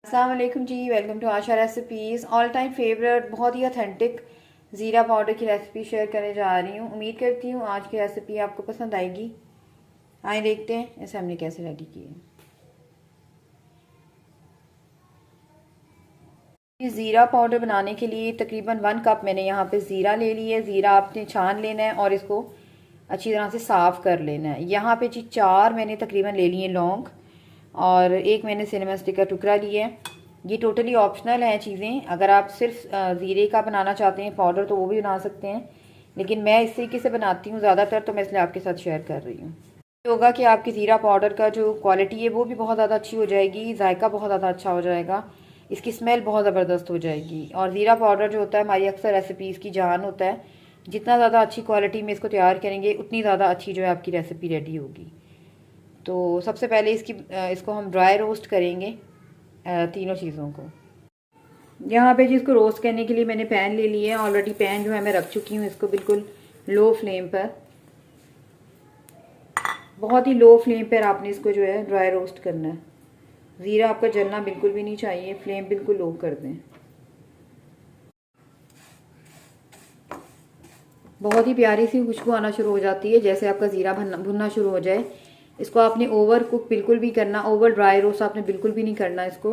अस्सलाम वालेकुम जी, welcome to Asha recipes. All time favourite बहुत ही ऑथेंटिक ज़ीरा पाउडर की रेसिपी शेयर करने जा रही हूँ। उम्मीद करती हूँ आज की रेसिपी आपको पसंद आएगी। आइए देखते हैं इसे हमने कैसे रेडी किया। ज़ीरा पाउडर बनाने के लिए तकरीबन 1 कप मैंने यहाँ पे ज़ीरा ले लिया है। ज़ीरा आपने छान लेना है और इसको अच्छी तरह से साफ़ कर लेना है। यहाँ पे जी 4 मैंने तकरीबन ले लिए लौंग और एक मैंने सिनेमा स्टिक का टुकड़ा लिया है। ये टोटली ऑप्शनल हैं चीज़ें। अगर आप सिर्फ ज़ीरे का बनाना चाहते हैं पाउडर तो वो भी बना सकते हैं, लेकिन मैं इस तरीके से बनाती हूँ ज़्यादातर, तो मैं इसलिए आपके साथ शेयर कर रही हूँ। ये होगा कि आपकी ज़ीरा पाउडर का जो क्वालिटी है वो भी बहुत ज़्यादा अच्छी हो जाएगी, जायका बहुत ज़्यादा अच्छा हो जाएगा, इसकी स्मेल बहुत ज़बरदस्त हो जाएगी। और ज़ीरा पाउडर जो होता है हमारी अक्सर रेसिपीज़ की जान होता है। जितना ज़्यादा अच्छी क्वालिटी में इसको तैयार करेंगे उतनी ज़्यादा अच्छी जो है आपकी रेसिपी रेडी होगी। तो सबसे पहले इसको हम ड्राई रोस्ट करेंगे तीनों चीज़ों को। यहाँ पे जी इसको रोस्ट करने के लिए मैंने पैन ले लिया है। ऑलरेडी पैन जो है मैं रख चुकी हूँ इसको बिल्कुल लो फ्लेम पर। बहुत ही लो फ्लेम पर आपने इसको जो है ड्राई रोस्ट करना है। ज़ीरा आपका जलना बिल्कुल भी नहीं चाहिए, फ्लेम बिल्कुल लो कर दें। बहुत ही प्यारी सी खुशबू आना शुरू हो जाती है जैसे आपका ज़ीरा भुनना शुरू हो जाए। इसको आपने ओवर कुक बिल्कुल भी करना, ओवर ड्राई रोस्ट आपने बिल्कुल भी नहीं करना इसको।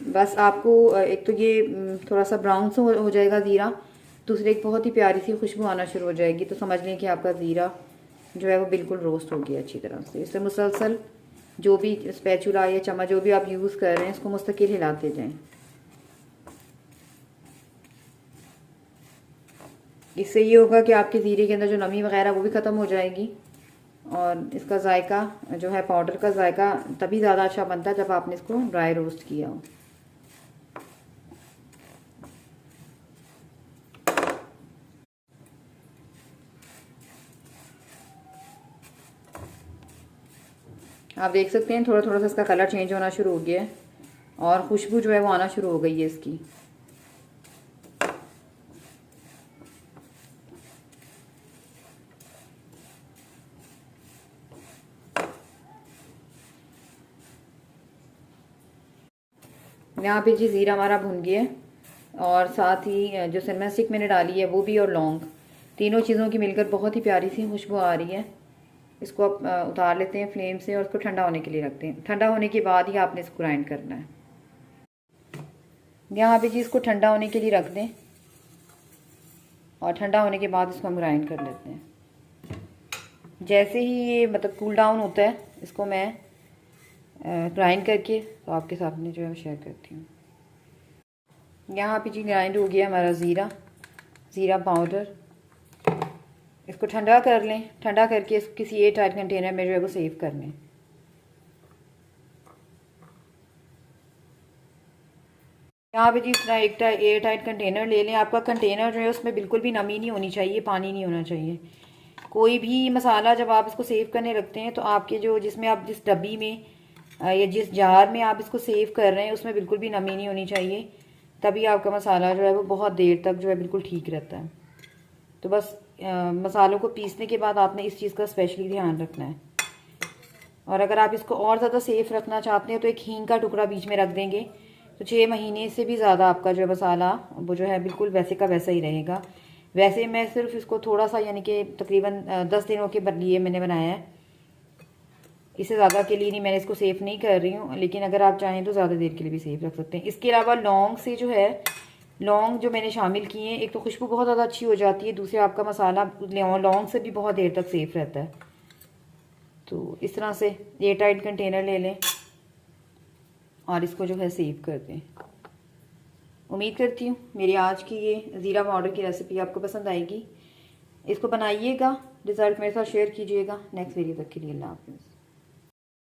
बस आपको एक तो ये थोड़ा सा ब्राउन सा हो जाएगा ज़ीरा, दूसरे एक बहुत ही प्यारी सी खुशबू आना शुरू हो जाएगी, तो समझ लें कि आपका ज़ीरा जो है वो बिल्कुल रोस्ट हो गया अच्छी तरह से। इससे मुसलसल जो भी स्पैचुला या चम्मच जो भी आप यूज़ कर रहे हैं इसको मुस्तकिल हिलाते जाएं। इससे ये होगा कि आपके ज़ीरे के अंदर जो नमी वगैरह वो भी ख़त्म हो जाएगी और इसका जायका जो है पाउडर का जायका तभी ज़्यादा अच्छा बनता है जब आपने इसको ड्राई रोस्ट किया हो। आप देख सकते हैं थोड़ा थोड़ा सा इसका कलर चेंज होना शुरू हो गया है और खुशबू जो है वो आना शुरू हो गई है इसकी। यहाँ पे जी ज़ीरा हमारा भुन गया है और साथ ही जो सिनेमा स्टिक मैंने डाली है वो भी और लौंग, तीनों चीज़ों की मिलकर बहुत ही प्यारी सी खुशबू आ रही है। इसको आप उतार लेते हैं फ्लेम से और इसको ठंडा होने के लिए रखते हैं। ठंडा होने के बाद ही आपने इसको ग्राइंड करना है। यहाँ पे जी इसको ठंडा होने के लिए रख दें और ठंडा होने के बाद इसको हम ग्राइंड कर लेते हैं। जैसे ही ये मतलब कूल डाउन होता है इसको मैं ग्राइंड करके तो आपके सामने जो है शेयर करती हूँ। यहाँ पे जी ग्राइंड हो गया हमारा ज़ीरा पाउडर। इसको ठंडा कर लें, ठंडा करके इसको किसी एयर टाइट कंटेनर में जो है वो सेव कर लें। यहाँ पे जी इस तरह एक एयर टाइट कंटेनर ले लें। आपका कंटेनर जो है उसमें बिल्कुल भी नमी नहीं होनी चाहिए, पानी नहीं होना चाहिए। कोई भी मसाला जब आप इसको सेव करने रखते हैं तो आपके जो जिसमें आप जिस डब्बी में या जिस जार में आप इसको सेव कर रहे हैं उसमें बिल्कुल भी नमी नहीं होनी चाहिए, तभी आपका मसाला जो है वो बहुत देर तक जो है बिल्कुल ठीक रहता है। तो बस मसालों को पीसने के बाद आपने इस चीज़ का स्पेशली ध्यान रखना है। और अगर आप इसको और ज़्यादा सेफ रखना चाहते हैं तो एक हींग का टुकड़ा बीच में रख देंगे तो 6 महीने से भी ज़्यादा आपका जो मसाला वो जो है बिल्कुल वैसे का वैसा ही रहेगा। वैसे मैं सिर्फ इसको थोड़ा सा यानी कि तकरीबन 10 दिनों के लिए मैंने बनाया है, इससे ज़्यादा के लिए नहीं, मैंने इसको सेफ़ नहीं कर रही हूँ, लेकिन अगर आप चाहें तो ज़्यादा देर के लिए भी सेफ़ रख सकते हैं। इसके अलावा लौंग से जो है लौंग जो मैंने शामिल किए हैं, एक तो खुशबू बहुत ज़्यादा अच्छी हो जाती है, दूसरे आपका मसाला लौंग से भी बहुत देर तक सेफ़ रहता है। तो इस तरह से एयर टाइट कंटेनर ले लें और इसको जो है सेव कर दें। उम्मीद करती हूँ मेरी आज की ये ज़ीरा पाउडर की रेसिपी आपको पसंद आएगी। इसको बनाइएगा, रिज़ल्ट मेरे साथ शेयर कीजिएगा। नेक्स्ट वीडियो तक के लिए अल्लाह हाफ़िज़।